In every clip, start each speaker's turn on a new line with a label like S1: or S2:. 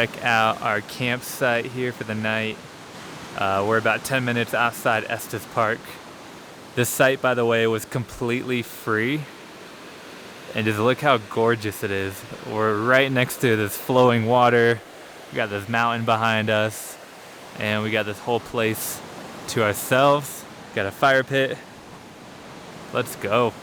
S1: check out our campsite here for the night. We're about 10 minutes outside Estes Park. This site, by the way, was completely free. And just look how gorgeous it is. We're right next to this flowing water. We got this mountain behind us. And we got this whole place to ourselves. Got a fire pit. Let's go.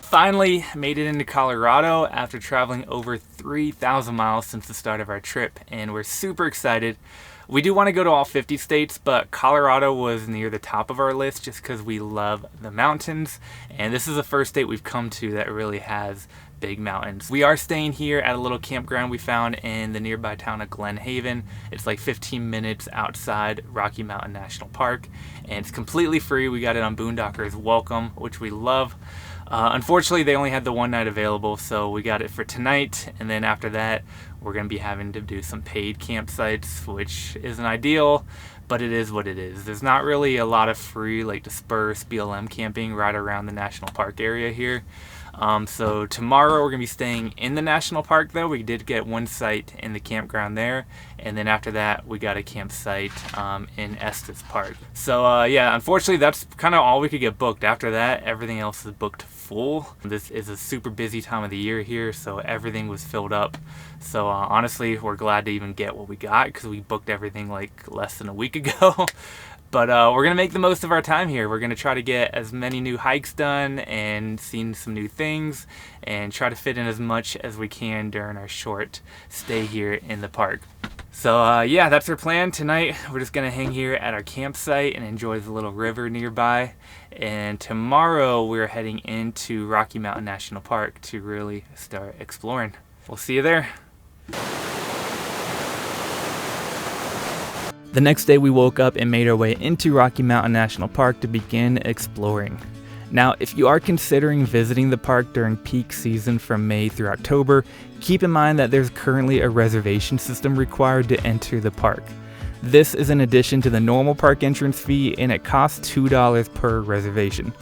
S1: Finally made it into Colorado after traveling over 3,000 miles since the start of our trip, and we're super excited. We do want to go to all 50 states, but Colorado was near the top of our list just because we love the mountains, and this is the first state we've come to that really has big mountains. We are staying here at a little campground we found in the nearby town of Glen Haven. It's like 15 minutes outside Rocky Mountain National Park, and it's completely free. We got it on Boondockers Welcome, which we love. Unfortunately, they only had the one night available, so we got it for tonight, and then after that, we're going to be having to do some paid campsites, which isn't ideal, but it is what it is. There's not really a lot of free, like, dispersed BLM camping right around the national park area here. So tomorrow we're going to be staying in the national park, though. We did get one site in the campground there, and then after that we got a campsite in Estes Park. So yeah, unfortunately that's kind of all we could get booked. After that, everything else is booked full. This is a super busy time of the year here, so everything was filled up. So honestly, we're glad to even get what we got because we booked everything like less than a week ago. But we're going to make the most of our time here. We're going to try to get as many new hikes done and seen some new things and try to fit in as much as we can during our short stay here in the park. So yeah, that's our plan. Tonight we're just going to hang here at our campsite and enjoy the little river nearby. And tomorrow we're heading into Rocky Mountain National Park to really start exploring. We'll see you there. The next day we woke up and made our way into Rocky Mountain National Park to begin exploring. Now, if you are considering visiting the park during peak season from May through October, keep in mind that there's currently a reservation system required to enter the park. This is in addition to the normal park entrance fee, and it costs $2 per reservation.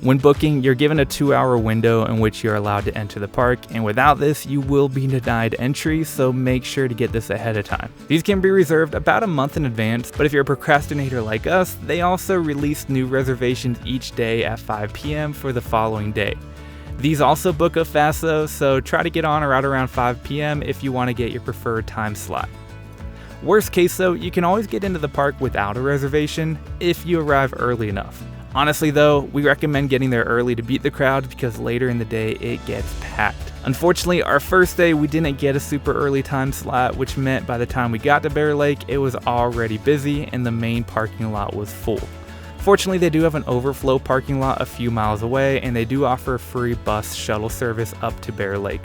S1: When booking, you're given a 2-hour window in which you're allowed to enter the park, and without this, you will be denied entry, so make sure to get this ahead of time. These can be reserved about a month in advance, but if you're a procrastinator like us, they also release new reservations each day at 5 p.m. for the following day. These also book up fast though, so try to get on right around 5 p.m. if you want to get your preferred time slot. Worst case though, you can always get into the park without a reservation if you arrive early enough. Honestly though, we recommend getting there early to beat the crowds because later in the day it gets packed. Unfortunately, our first day we didn't get a super early time slot, which meant by the time we got to Bear Lake, it was already busy and the main parking lot was full. Fortunately, they do have an overflow parking lot a few miles away, and they do offer free bus shuttle service up to Bear Lake.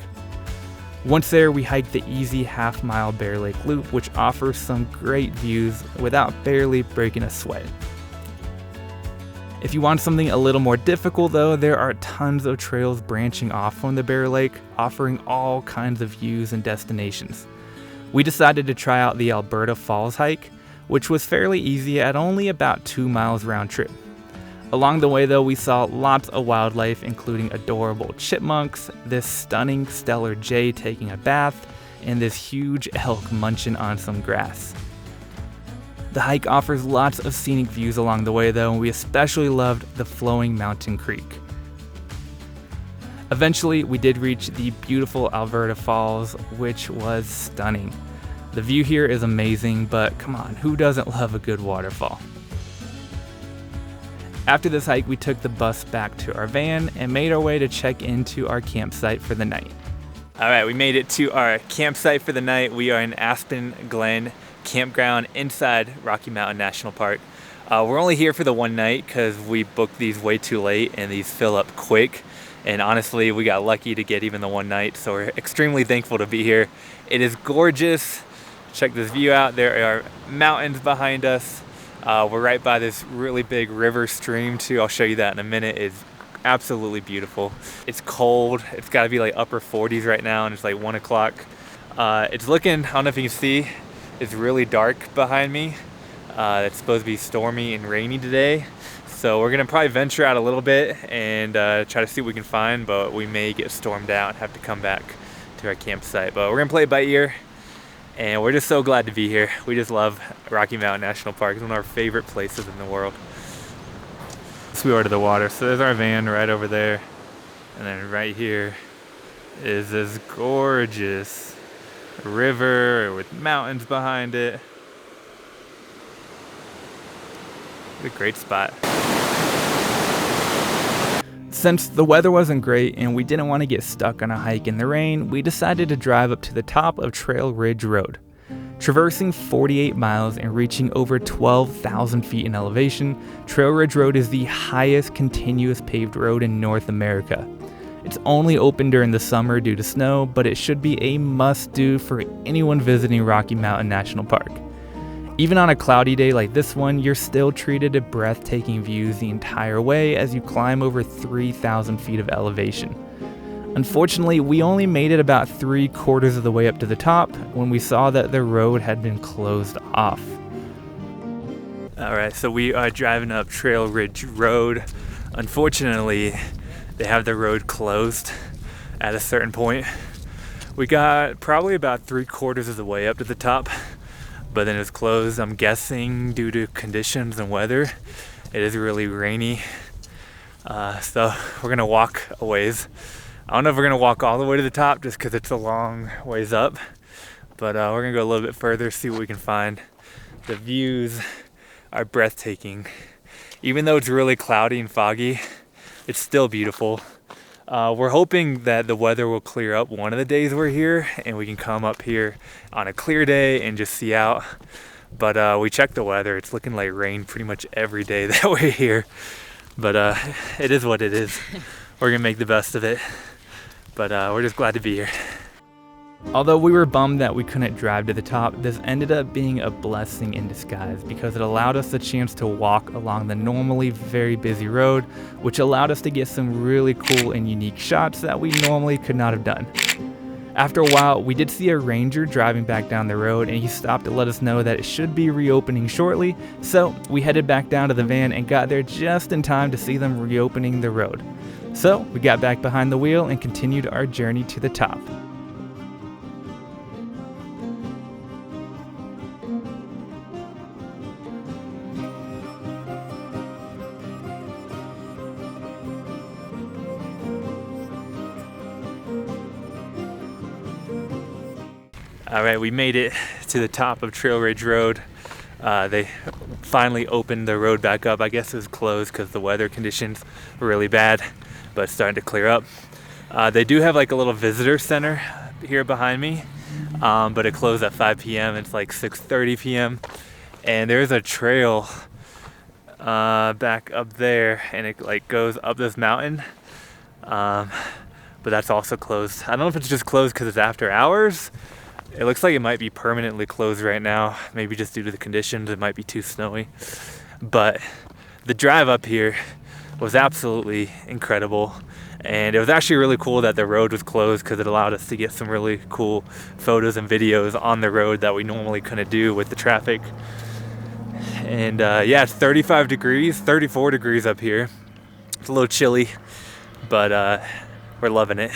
S1: Once there, we hiked the easy half-mile Bear Lake Loop, which offers some great views without barely breaking a sweat. If you want something a little more difficult though, there are tons of trails branching off from the Bear Lake, offering all kinds of views and destinations. We decided to try out the Alberta Falls hike, which was fairly easy at only about 2 miles round trip. Along the way though, we saw lots of wildlife, including adorable chipmunks, this stunning stellar jay taking a bath, and this huge elk munching on some grass. The hike offers lots of scenic views along the way though, and we especially loved the flowing mountain creek. Eventually, we did reach the beautiful Alberta Falls, which was stunning. The view here is amazing, but come on, who doesn't love a good waterfall? After this hike, we took the bus back to our van and made our way to check into our campsite for the night. All right, we made it to our campsite for the night. We are in Aspen Glen Campground inside Rocky Mountain National Park. We're only here for the one night because we booked these way too late and these fill up quick. And honestly, we got lucky to get even the one night, so we're extremely thankful to be here. It is gorgeous. Check this view out. There are mountains behind us. We're right by this really big river stream too. I'll show you that in a minute. It's absolutely beautiful. It's cold. It's got to be like upper 40s right now, and it's like 1 o'clock. It's looking, I don't know if you can see, it's really dark behind me. It's supposed to be stormy and rainy today. So we're gonna probably venture out a little bit and try to see what we can find, but we may get stormed out and have to come back to our campsite. But we're gonna play it by ear And we're just so glad to be here. We just love Rocky Mountain National Park. It's one of our favorite places in the world. So we over to the water. So there's our van right over there. And then right here is this gorgeous river with mountains behind it. What a great spot. Since the weather wasn't great and we didn't want to get stuck on a hike in the rain, we decided to drive up to the top of Trail Ridge Road. Traversing 48 miles and reaching over 12,000 feet in elevation, Trail Ridge Road is the highest continuous paved road in North America. It's only open during the summer due to snow, but it should be a must-do for anyone visiting Rocky Mountain National Park. Even on a cloudy day like this one, you're still treated to breathtaking views the entire way as you climb over 3,000 feet of elevation. Unfortunately, we only made it about 3/4 of the way up to the top when we saw that the road had been closed off. Alright, so we are driving up Trail Ridge Road. Unfortunately, they have the road closed at a certain point. We got probably about 3/4 of the way up to the top, but then it was closed, I'm guessing due to conditions and weather. It is really rainy, so we're gonna walk a ways. I don't know if we're gonna walk all the way to the top just because it's a long ways up, but we're gonna go a little bit further, see what we can find. The views are breathtaking. Even though it's really cloudy and foggy, it's still beautiful. We're hoping that the weather will clear up one of the days we're here and we can come up here on a clear day and just see out. But we checked the weather. It's looking like rain pretty much every day that we're here. But it is what it is. We're gonna make the best of it. But we're just glad to be here. Although we were bummed that we couldn't drive to the top, this ended up being a blessing in disguise because it allowed us the chance to walk along the normally very busy road, which allowed us to get some really cool and unique shots that we normally could not have done. After a while, we did see a ranger driving back down the road and he stopped to let us know that it should be reopening shortly, so we headed back down to the van and got there just in time to see them reopening the road. So we got back behind the wheel and continued our journey to the top. All right, we made it to the top of Trail Ridge Road. They finally opened the road back up. I guess it was closed because the weather conditions were really bad, but it's starting to clear up. They do have like a little visitor center here behind me, but it closed at 5 p.m. It's like 6:30 p.m. And there's a trail back up there, and it like goes up this mountain. But that's also closed. I don't know if it's just closed because it's after hours. It looks like it might be permanently closed right now, maybe just due to the conditions. It might be too snowy. But the drive up here was absolutely incredible. And it was actually really cool that the road was closed because it allowed us to get some really cool photos and videos on the road that we normally couldn't do with the traffic. And yeah, it's 35 degrees, 34 degrees up here. It's a little chilly, but we're loving it.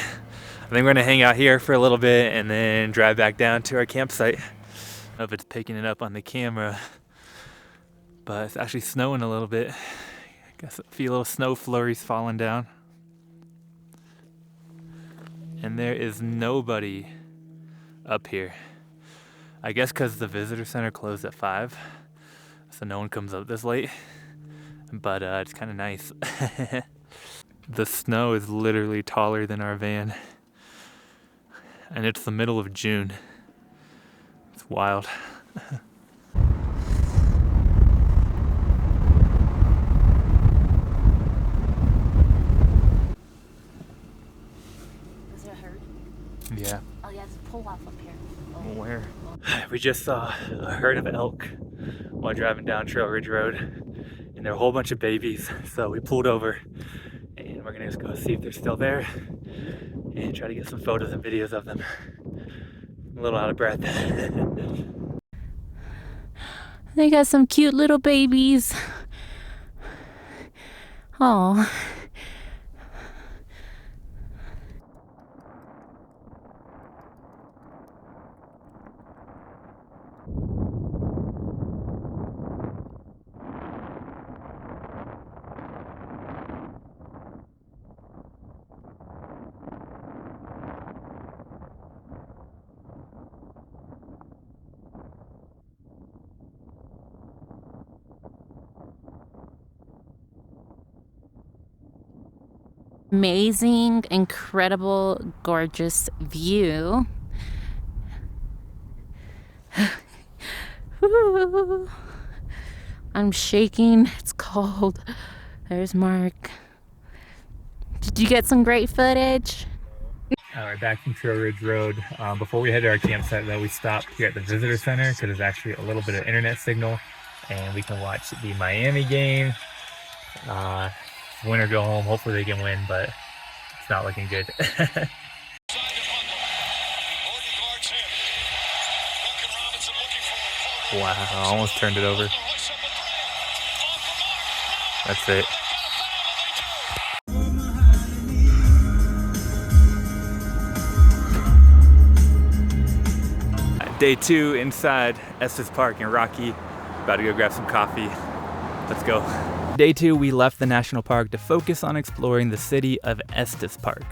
S1: I think we're gonna hang out here for a little bit and then drive back down to our campsite. I don't know if it's picking it up on the camera, but it's actually snowing a little bit. I guess a few little snow flurries falling down. And there is nobody up here. I guess because the visitor center closed at 5, so no one comes up this late, but it's kind of nice. The snow is literally taller than our van. And it's the middle of June. It's wild.
S2: Does it hurt?
S1: Yeah.
S2: Oh yeah, there's a pull off up here. Oh.
S1: Where? We just saw a herd of elk while driving down Trail Ridge Road. And there were a whole bunch of babies. So we pulled over and we're gonna just go see if they're still there and try to get some photos and videos of them. I'm a little out of breath.
S2: They got some cute little babies. Oh. Amazing, incredible, gorgeous view. Woo. I'm shaking. It's cold. There's Mark. Did you get some great footage?
S1: Alright, back from Trail Ridge Road. Before we head to our campsite though, we stopped here at the visitor center because there's actually a little bit of internet signal and we can watch the Miami game. Win or go home. Hopefully they can win, but it's not looking good. Wow, I almost turned it over. That's it. Day 2 inside Estes Park in Rocky. About to go grab some coffee. Let's go. Day 2, we left the national park to focus on exploring the city of Estes Park.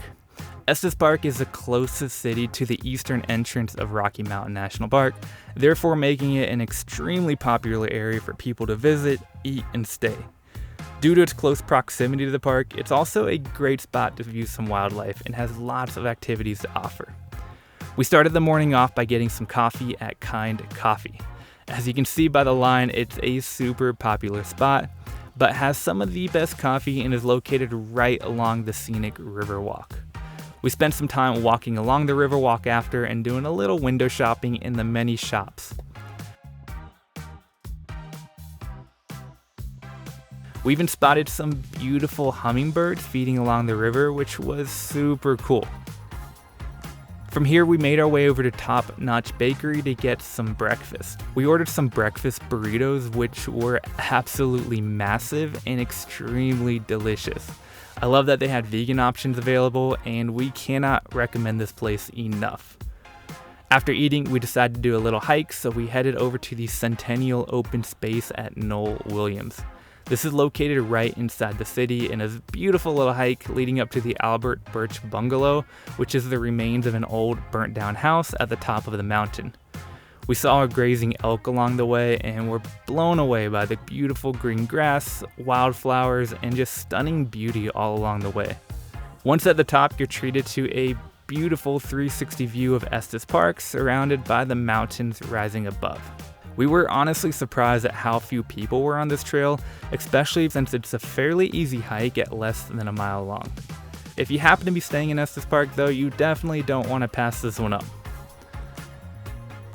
S1: Estes Park is the closest city to the eastern entrance of Rocky Mountain National Park, therefore making it an extremely popular area for people to visit, eat, and stay. Due to its close proximity to the park, it's also a great spot to view some wildlife and has lots of activities to offer. We started the morning off by getting some coffee at Kind Coffee. As you can see by the line, it's a super popular spot, but has some of the best coffee and is located right along the scenic Riverwalk. We spent some time walking along the Riverwalk after and doing a little window shopping in the many shops. We even spotted some beautiful hummingbirds feeding along the river, which was super cool. From here, we made our way over to Top Notch Bakery to get some breakfast. We ordered some breakfast burritos, which were absolutely massive and extremely delicious. I love that they had vegan options available, and we cannot recommend this place enough. After eating, we decided to do a little hike, so we headed over to the Centennial Open Space at Noel Williams. This is located right inside the city and is a beautiful little hike leading up to the Albert Birch Bungalow, which is the remains of an old burnt down house at the top of the mountain. We saw a grazing elk along the way and were blown away by the beautiful green grass, wildflowers, and just stunning beauty all along the way. Once at the top, you're treated to a beautiful 360 view of Estes Park surrounded by the mountains rising above. We were honestly surprised at how few people were on this trail, especially since it's a fairly easy hike at less than a mile long. If you happen to be staying in Estes Park though, you definitely don't want to pass this one up.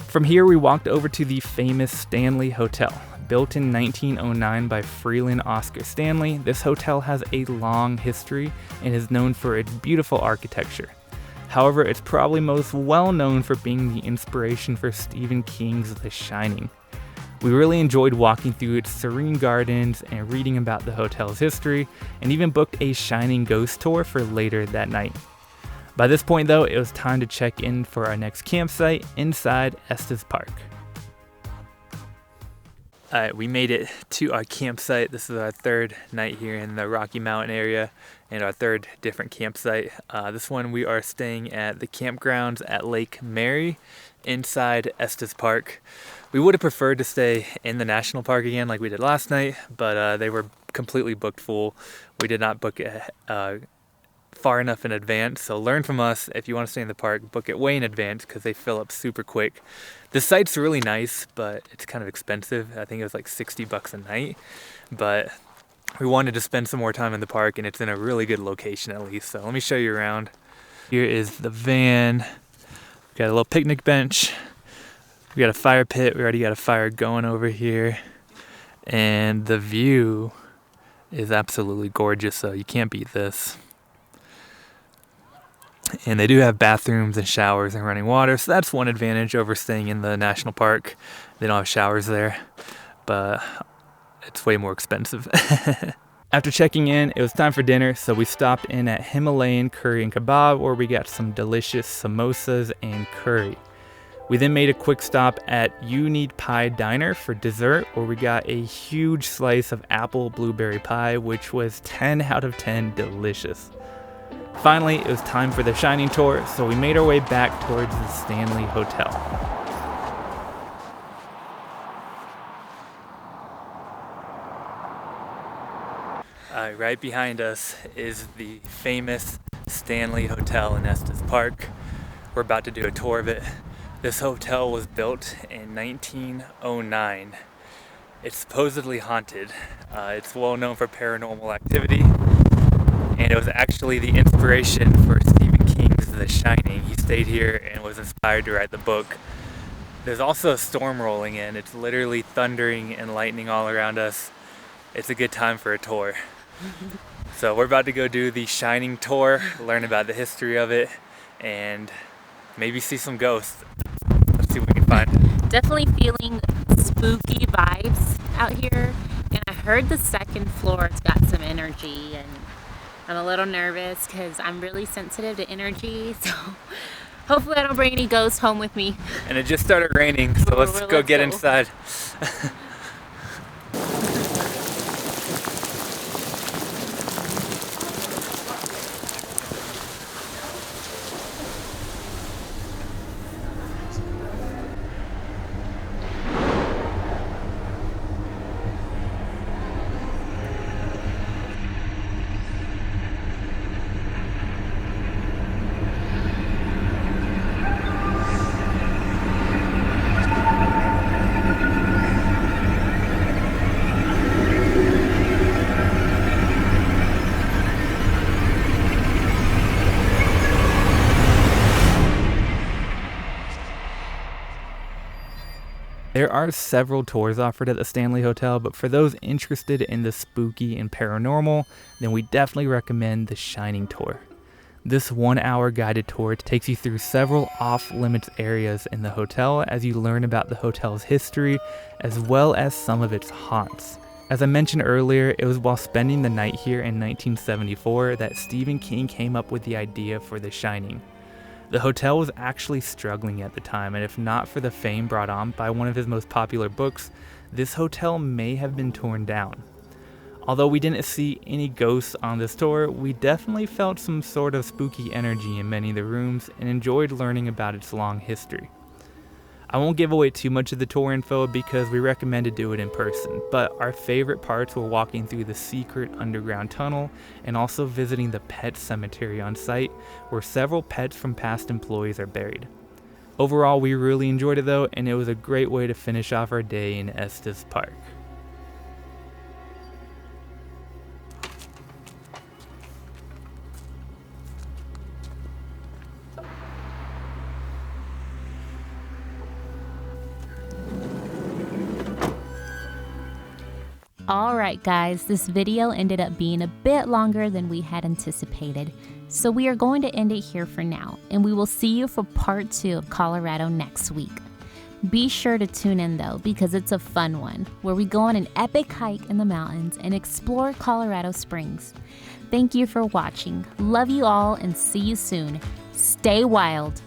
S1: From here we walked over to the famous Stanley Hotel. Built in 1909 by Freeland Oscar Stanley, this hotel has a long history and is known for its beautiful architecture. However, it's probably most well known for being the inspiration for Stephen King's The Shining. We really enjoyed walking through its serene gardens and reading about the hotel's history, and even booked a Shining ghost tour for later that night. By this point though, it was time to check in for our next campsite inside Estes Park. Alright, we made it to our campsite. This is our third night here in the Rocky Mountain area and our third different campsite. This one we are staying at the campgrounds at Lake Mary inside Estes Park. We would have preferred to stay in the national park again like we did last night, but they were completely booked full. We did not book far enough in advance, so learn from us. If you want to stay in the park, book it way in advance because they fill up super quick. The site's really nice, but it's kind of expensive. I think it was like $60 a night, but we wanted to spend some more time in the park and it's in a really good location at least. So let me show you around. Here is the van. We got a little picnic bench. We got a fire pit. We already got a fire going over here, and the view is absolutely gorgeous, so you can't beat this. And they do have bathrooms and showers and running water, so that's one advantage over staying in the national park. They don't have showers there, but it's way more expensive. After checking in, it was time for dinner, so we stopped in at Himalayan Curry and Kebab, where we got some delicious samosas and curry. We then made a quick stop at You Need Pie Diner for dessert, where we got a huge slice of apple blueberry pie, which was 10 out of 10 delicious. Finally, it was time for the Shining tour, so we made our way back towards the Stanley Hotel. Right behind us is the famous Stanley Hotel in Estes Park. We're about to do a tour of it. This hotel was built in 1909. It's supposedly haunted. It's well known for paranormal activity, and it was actually the inspiration for Stephen King's The Shining. He stayed here and was inspired to write the book. There's also a storm rolling in. It's literally thundering and lightning all around us. It's a good time for a tour. So we're about to go do the Shining tour, learn about the history of it, and maybe see some ghosts. Let's see what we can find.
S2: Definitely feeling spooky vibes out here. And I heard the second floor's got some energy, and I'm a little nervous because I'm really sensitive to energy. So hopefully I don't bring any ghosts home with me.
S1: And it just started raining, so let's go get inside. There are several tours offered at the Stanley Hotel, but for those interested in the spooky and paranormal, then we definitely recommend the Shining tour. This 1-hour guided tour takes you through several off-limits areas in the hotel as you learn about the hotel's history as well as some of its haunts. As I mentioned earlier, it was while spending the night here in 1974 that Stephen King came up with the idea for The Shining. The hotel was actually struggling at the time, and if not for the fame brought on by one of his most popular books, this hotel may have been torn down. Although we didn't see any ghosts on this tour, we definitely felt some sort of spooky energy in many of the rooms and enjoyed learning about its long history. I won't give away too much of the tour info because we recommend to do it in person, but our favorite parts were walking through the secret underground tunnel and also visiting the pet cemetery on site where several pets from past employees are buried. Overall, we really enjoyed it though, and it was a great way to finish off our day in Estes Park.
S2: Alright guys, this video ended up being a bit longer than we had anticipated, so we are going to end it here for now, and we will see you for part 2 of Colorado next week. Be sure to tune in though, because it's a fun one, where we go on an epic hike in the mountains and explore Colorado Springs. Thank you for watching, love you all, and see you soon. Stay wild!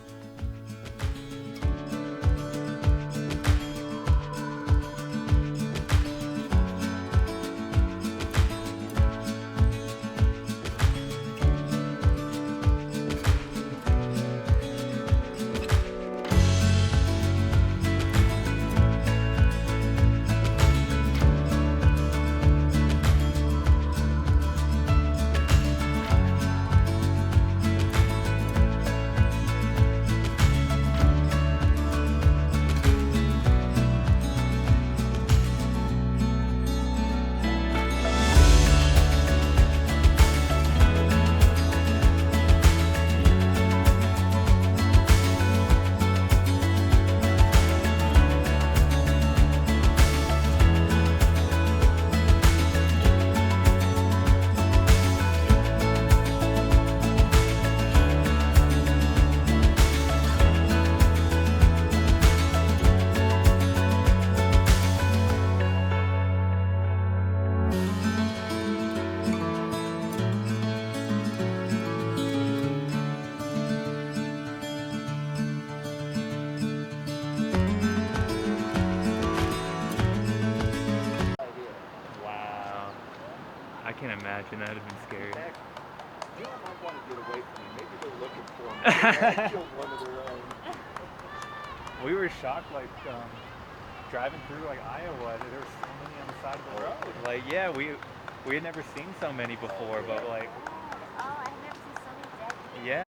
S1: I can imagine that would have been scary.
S3: You might want to get away from me. Maybe they're looking for me. I killed one of their own.
S1: We were shocked, like, driving through, like, Iowa, there were so many on the side of the road. Like, yeah, We had never seen so many before, but like,
S2: Oh, I've never seen so many dead deer.
S1: yeah.